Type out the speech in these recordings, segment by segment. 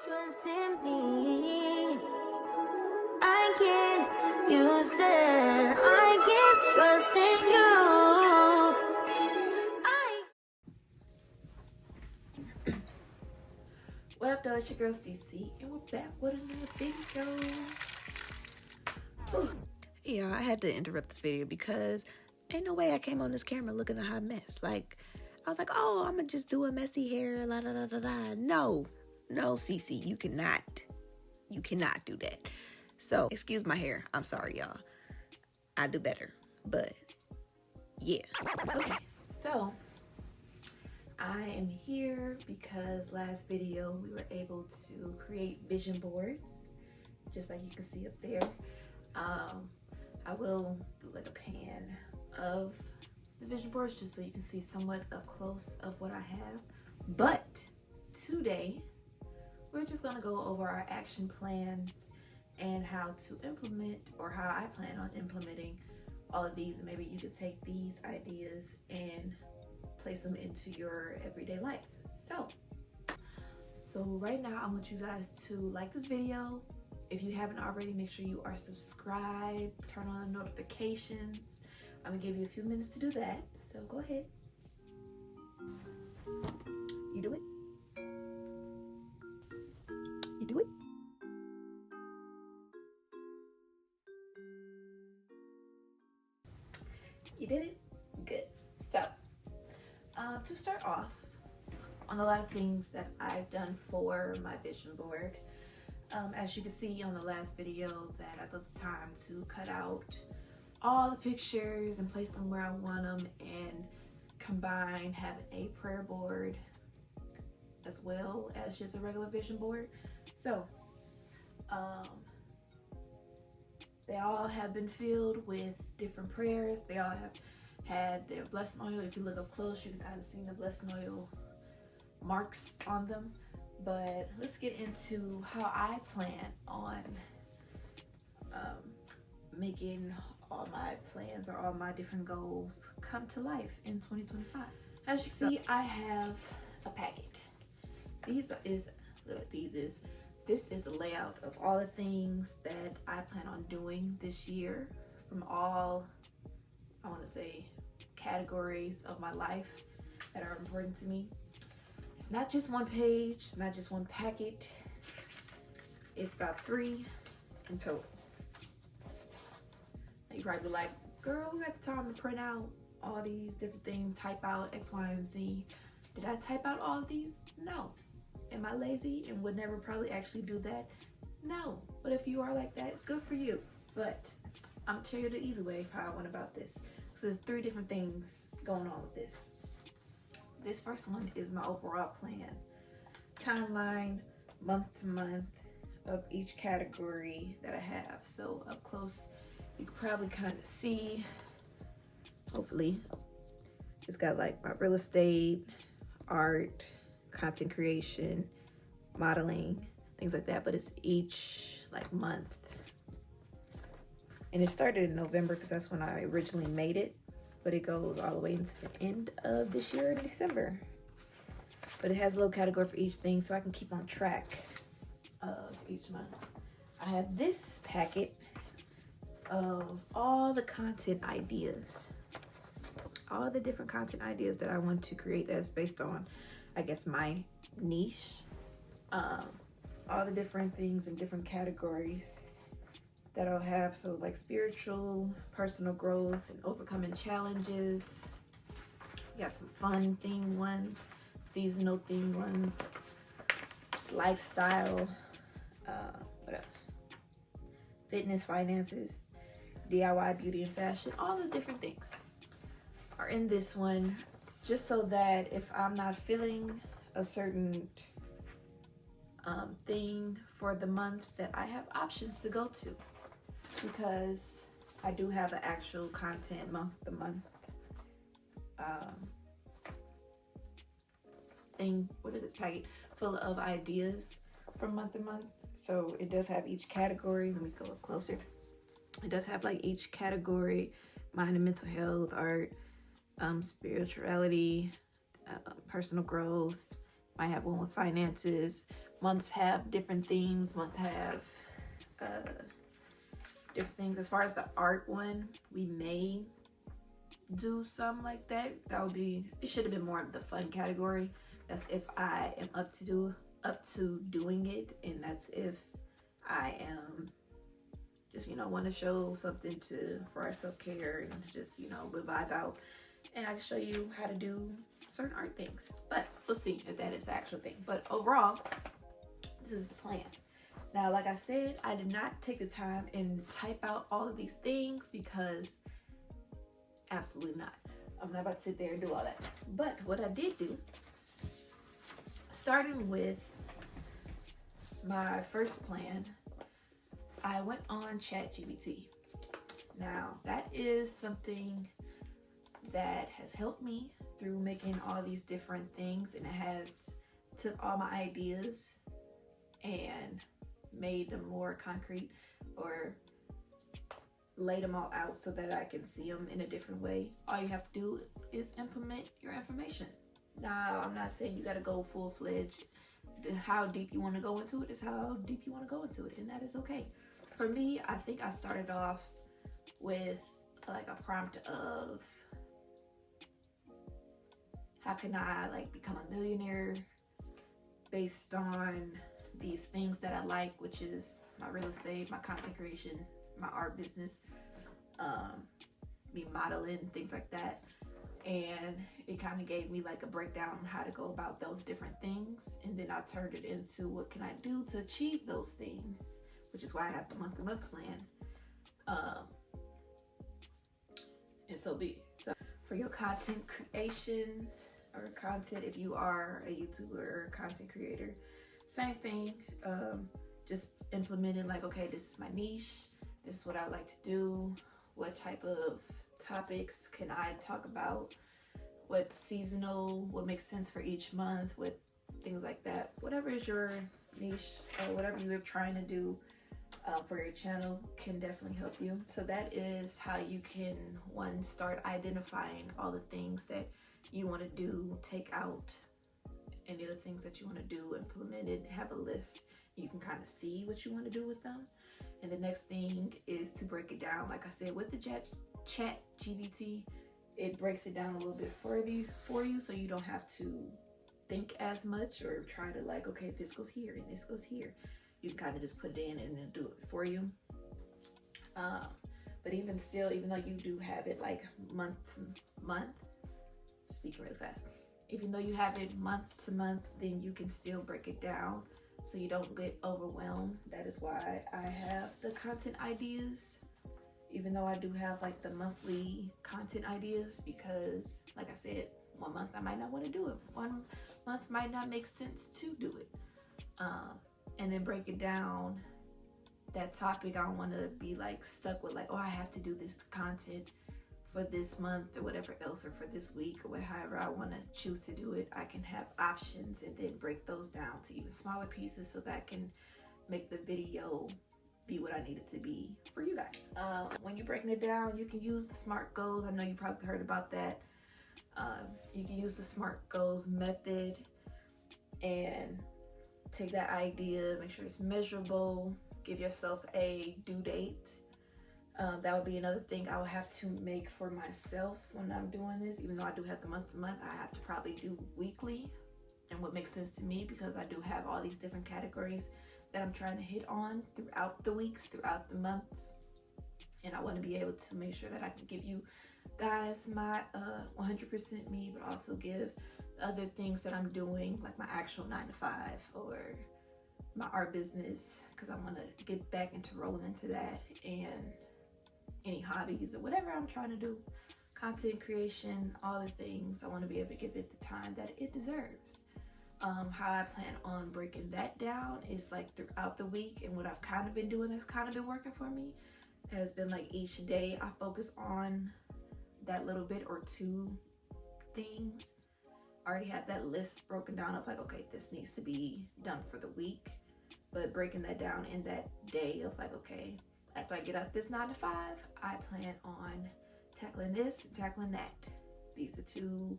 trust in me. I can, you said I can trust in you. What up, though? It's your girl Sisi, and we're back with another video. Yeah, I had to interrupt this video because ain't no way I came on this camera looking a hot mess. Like, I was like, oh, I'm gonna just do a messy hair, la da da da da. No, Sisi, you cannot do that. So, excuse my hair. I'm sorry, y'all. I do better, but yeah. Okay, so I am here because last video we were able to create vision boards, just like you can see up there. I will do like a pan of the vision boards just so you can see somewhat up close of what I have. But today we're just gonna go over our action plans and how to implement, or how I plan on implementing all of these, and maybe you could take these ideas and place them into your everyday life. So right now I want you guys to like this video. If you haven't already, make sure you are subscribed, turn on the notifications. I'm gonna give you a few minutes to do that, so go ahead. You do it? You do it? You did it? Good. So, to start off, on a lot of things that I've done for my vision board, as you can see on the last video, that I took the time to cut out all the pictures and place them where I want them, and combine having a prayer board as well as just a regular vision board. So, they all have been filled with different prayers. They all have had their blessing oil. If you look up close, you can kind of see the blessing oil marks on them. But let's get into how I plan on making all my plans or all my different goals come to life in 2025. As you see, I have a packet. This is the layout of all the things that I plan on doing this year, from all, I want to say, categories of my life that are important to me. It's not just one page, it's not just one packet. It's about 3 in total. You probably be like, girl, we got the time to print out all these different things, type out X, Y, and Z. Did I type out all of these? No. Am I lazy and would never probably actually do that? No. But if you are like that, good for you. But I'm gonna tell you the easy way how I went about this. So there's 3 different things going on with this. This first one is my overall plan. Timeline, month to month, of each category that I have. So up close, you can probably kind of see, hopefully, it's got like my real estate, art, content creation, modeling, things like that, but it's each like month. And it started in November because that's when I originally made it, but it goes all the way into the end of this year in December. But it has a little category for each thing so I can keep on track of each month. I have this packet of all the content ideas, all the different content ideas that I want to create that's based on, I guess, my niche. All the different things in different categories that I'll have. So like spiritual, personal growth, and overcoming challenges. We got some fun themed ones, seasonal themed ones, just lifestyle. What else? Fitness, finances, DIY, beauty and fashion. All the different things are in this one, just so that if I'm not feeling a certain thing for the month, that I have options to go to, because I do have an actual content month to month thing. What is this packet full of ideas from month to month? So it does have each category. Let me go up closer. It does have like each category: mind and mental health, art, spirituality, personal growth. Might have one with finances, Months have different themes. Month have different things. As far as the art one, we may do something like that. That would be, it should have been more of the fun category. That's if I am up to doing it, and that's if I am just, you know, want to show something for our self-care and just, you know, we vibe out, and I can show you how to do certain art things. But we'll see if that is the actual thing. But overall, this is the plan. Now, like I said, I did not take the time and type out all of these things because absolutely not. I'm not about to sit there and do all that. But what I did do, starting with my first plan, I went on ChatGPT. Now, that is something that has helped me through making all these different things, and it has took all my ideas and made them more concrete, or laid them all out so that I can see them in a different way. All you have to do is implement your information. Now, I'm not saying you got to go full-fledged. How deep you want to go into it is how deep you want to go into it, and that is okay. For me, I think I started off with like a prompt of how can I like become a millionaire based on these things that I like, which is my real estate, my content creation, my art business, me modeling, things like that. And it kind of gave me like a breakdown on how to go about those different things. And then I turned it into what can I do to achieve those things, which is why I have the month-to-month plan. And so for your content creation or content, if you are a YouTuber or a content creator, same thing. Just implementing like, okay, this is my niche. This is what I like to do. What type of topics can I talk about? What seasonal, what makes sense for each month, what things like that. Whatever is your niche or whatever you're trying to do for your channel can definitely help you. So that is how you can, one, start identifying all the things that you want to do, take out any of the things that you want to do, implement it, have a list. You can kind of see what you want to do with them. And the next thing is to break it down. Like I said, with the ChatGPT, it breaks it down a little bit for you, so you don't have to think as much or try to like, okay, this goes here and this goes here. You can kind of just put it in and then do it for you. But even still, even though you do have it like month to month, speaking really fast, even though you have it month to month, then you can still break it down so you don't get overwhelmed. That is why I have the content ideas, even though I do have like the monthly content ideas, because like I said, 1 month I might not want to do it. 1 month might not make sense to do it. And then break it down, that topic. I don't want to be like stuck with like, oh, I have to do this content for this month or whatever else, or for this week, or however I want to choose to do it. I can have options and then break those down to even smaller pieces so that I can make the video be what I need it to be for you guys. When you're breaking it down, you can use the SMART goals. I know you probably heard about that. You can use the SMART goals method and take that idea, make sure it's measurable, give yourself a due date. That would be another thing I would have to make for myself when I'm doing this. Even though I do have the month to month, I have to probably do weekly, and what makes sense to me, because I do have all these different categories that I'm trying to hit on throughout the weeks, throughout the months. And I want to be able to make sure that I can give you guys my 100% me, but also give other things that I'm doing, like my actual 9-to-5 or my art business, because I want to get back into rolling into that, and any hobbies or whatever I'm trying to do, content creation, all the things. I want to be able to give it the time that it deserves. How I plan on breaking that down is like throughout the week, and what I've kind of been doing that's kind of been working for me has been like each day I focus on that little bit or two things. I already have that list broken down of like, okay, this needs to be done for the week, but breaking that down in that day of like, okay, after I get out this 9-to-5, I plan on tackling this and tackling that. These are 2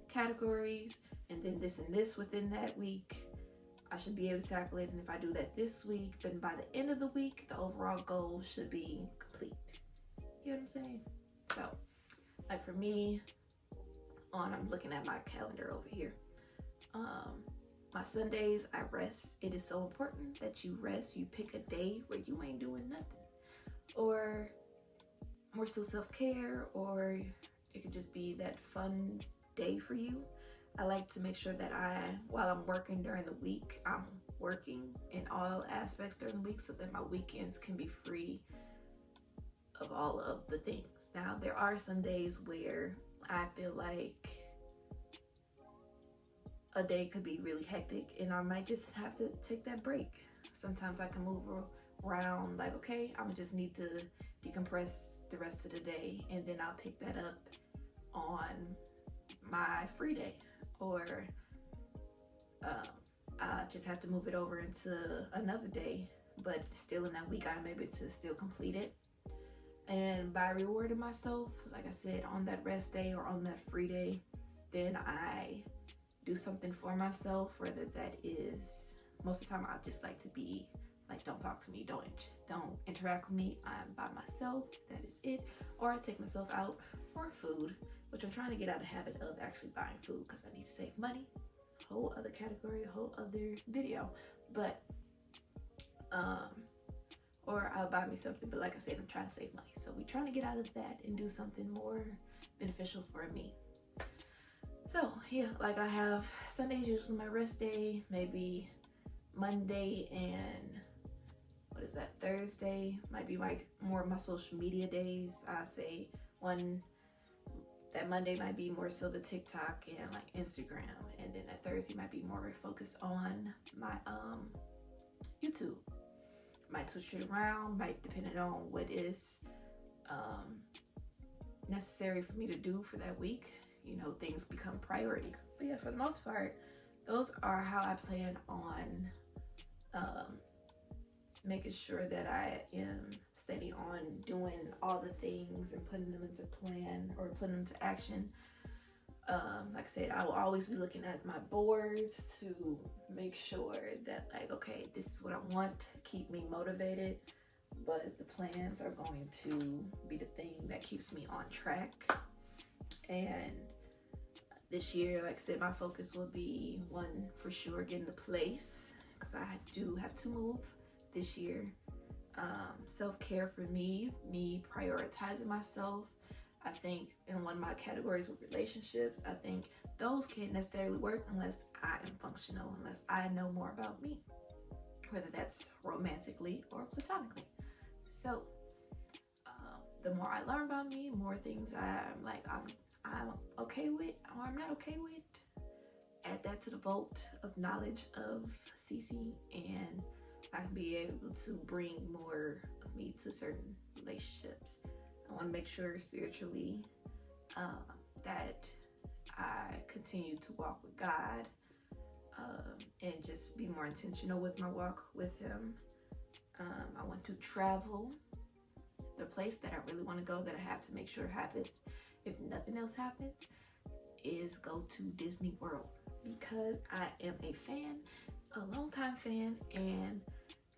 categories, and then this and this within that week. I should be able to tackle it. And if I do that this week, then by the end of the week, the overall goal should be complete. You know what I'm saying? So, like for me, I'm looking at my calendar over here. My Sundays, I rest. It is so important that you rest. You pick a day where you ain't doing nothing. Or more so self-care, or it could just be that fun day for you. I like to make sure that while I'm working during the week, I'm working in all aspects during the week so that my weekends can be free of all of the things. Now, there are some days where I feel like a day could be really hectic and I might just have to take that break. Sometimes I can move around like, okay, I'm gonna just need to decompress the rest of the day, and then I'll pick that up on my free day, or I just have to move it over into another day, but still in that week I'm able to still complete it. And by rewarding myself, like I said, on that rest day or on that free day, then I do something for myself, whether that is, most of the time I just like to be like, don't talk to me, don't interact with me, I'm by myself, that is it. Or I take myself out for food, which I'm trying to get out of the habit of actually buying food because I need to save money. Whole other category, a whole other video. But or I'll buy me something, but like I said, I'm trying to save money, so we're trying to get out of that and do something more beneficial for me. So yeah, like I have Sundays usually my rest day, maybe Monday and Thursday might be more of my social media days. I say that Monday might be more so the TikTok and like Instagram, and then that Thursday might be more focused on my YouTube. Might switch it around, might depending on what is necessary for me to do for that week. You know, things become priority. But yeah, for the most part, those are how I plan on making sure that I am steady on doing all the things and putting them into plan or putting them to action. Like I said, I will always be looking at my boards to make sure that like, okay, this is what I want, keep me motivated, but the plans are going to be the thing that keeps me on track. And this year, like I said, my focus will be one for sure, getting a place, because I do have to move this year. Self-care for me prioritizing myself. I think in one of my categories with relationships, I think those can't necessarily work unless I am functional, unless I know more about me, whether that's romantically or platonically. So the more I learn about me, more things I'm okay with or I'm not okay with, add that to the vault of knowledge of Sisi, and I can be able to bring more of me to certain relationships. I want to make sure spiritually that I continue to walk with God and just be more intentional with my walk with Him. I want to travel. The place that I really want to go, that I have to make sure happens, if nothing else happens, is go to Disney World, because I am a fan, a longtime fan, and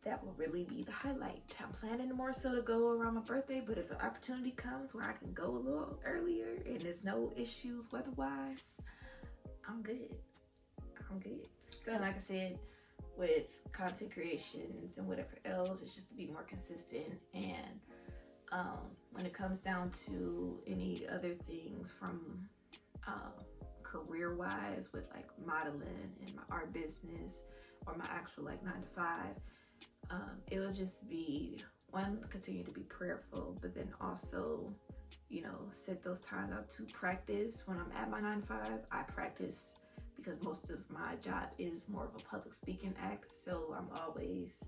that will really be the highlight. I'm planning more so to go around my birthday, but if an opportunity comes where I can go a little earlier and there's no issues weather-wise, I'm good. And like I said, with content creations and whatever else, it's just to be more consistent. And when it comes down to any other things from career-wise, with like modeling and my art business or my actual like 9-to-5, it will just be one, continue to be prayerful, but then also, you know, set those times out to practice. When I'm at my 9-to-5, I practice because most of my job is more of a public speaking act, so I'm always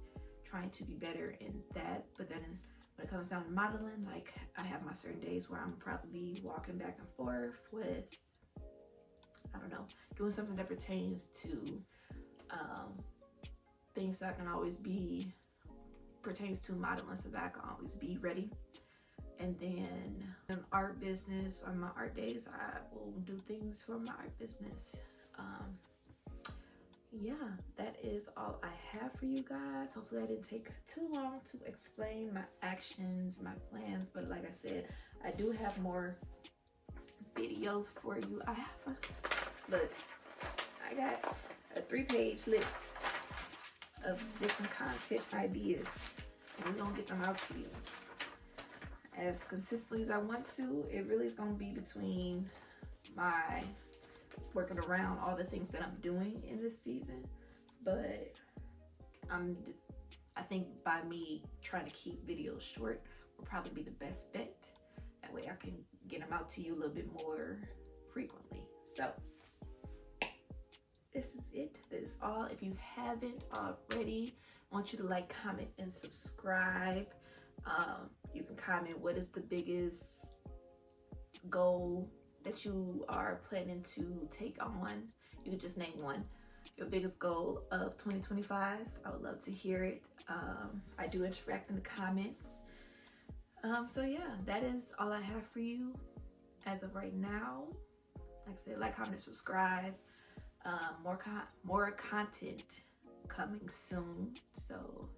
trying to be better in that. But then when it comes down to modeling, like I have my certain days where I'm probably walking back and forth with, I don't know, doing something that pertains to things that can always be, pertains to modeling, so that I can always be ready. And then art business, on my art days, I will do things for my art business. yeah, that is all I have for you guys. Hopefully I didn't take too long to explain my actions, my plans, but like I said, I do have more videos for you. Look, I got a 3-page list of different content ideas, and we're gonna get them out to you as consistently as I want to. It really is gonna be between my working around all the things that I'm doing in this season, but I think by me trying to keep videos short will probably be the best bet. That way I can get them out to you a little bit more frequently. So this is it. That is all. If you haven't already, I want you to like, comment, and subscribe. You can comment what is the biggest goal that you are planning to take on. You can just name one. Your biggest goal of 2025. I would love to hear it. I do interact in the comments. So yeah, that is all I have for you as of right now. Like I said, like, comment, subscribe. More content coming soon. So,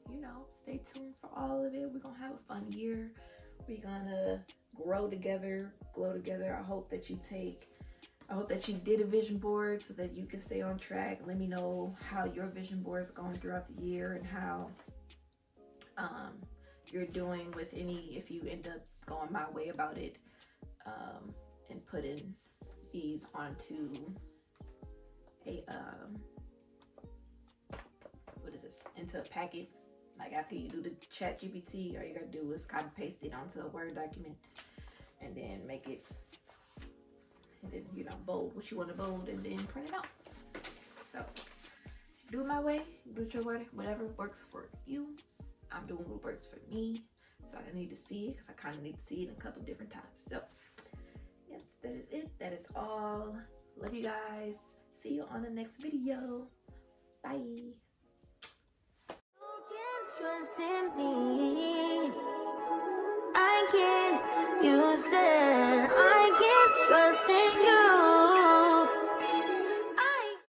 stay tuned for all of it. We're gonna have a fun year. We're gonna grow together, glow together. I hope that you did a vision board so that you can stay on track. Let me know how your vision board is going throughout the year and how you're doing with if you end up going my way about it, and putting these onto a into a packet. Like after you do the ChatGPT, all you gotta do is copy paste it onto a Word document and then make it, and then bold what you want to bold and then print it out. So do it my way, do it your way, whatever works for you. I'm doing what works for me. So I need to see it because I kind of need to see it in a couple different times. So yes, that is it. That is all. Love you guys. See you on the next video. Bye. You can trust in me. I can. You said I can trust in you.